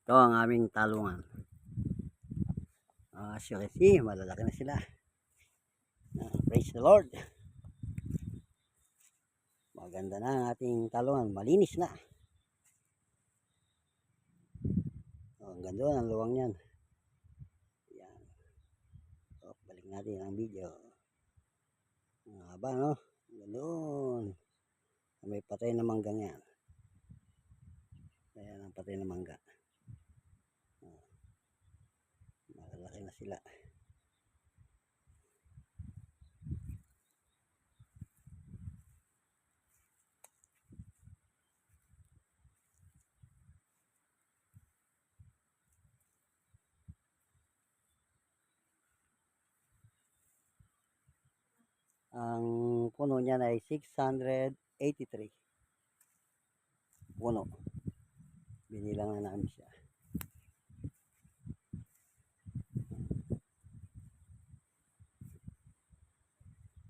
Ito ang aming talungan. As you can see, malalaki na sila. Praise the Lord. Maganda na ang ating talungan. Malinis na. Ang ganda ng luwang yan. Yan. Balik natin ang video. Ang haba, no? Ganoon. May patay na manggang yan. Ayan ang patay na mangga. Malalaki na sila. Ang puno niya ay 683 puno. Binilang na namin siya.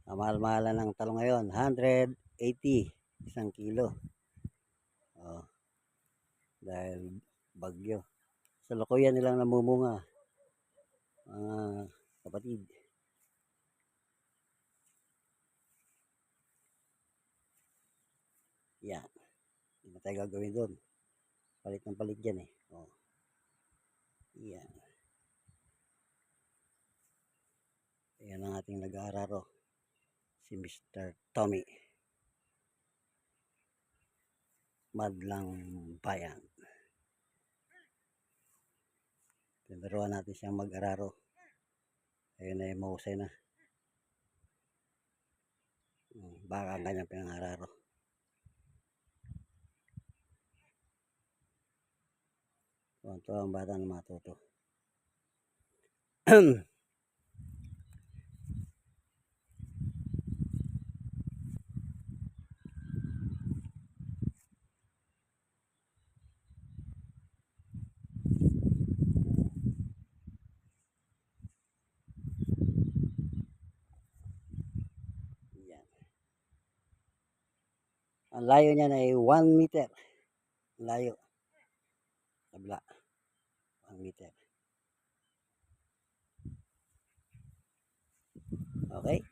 Ang mahal-mahalan ng talong ngayon, 180 isang kilo. Dahil bagyo. Sa Lokoyan nilang namumunga mga kapatid. Yan. Hindi na tayo gagawin doon. Palit ng palit dyan eh. Yan. Yan ang ating nag-aararo. Si Mr. Tommy. Madlang Bayan. Tinuruan natin siyang mag-araro. Ayun ay mahusay na. Baka ang kanyang pinangararo. Ito ang bata na matuto. Yan. Ang layo niya ay 1 meter. Layo. Kabla. 1 meter. Okay.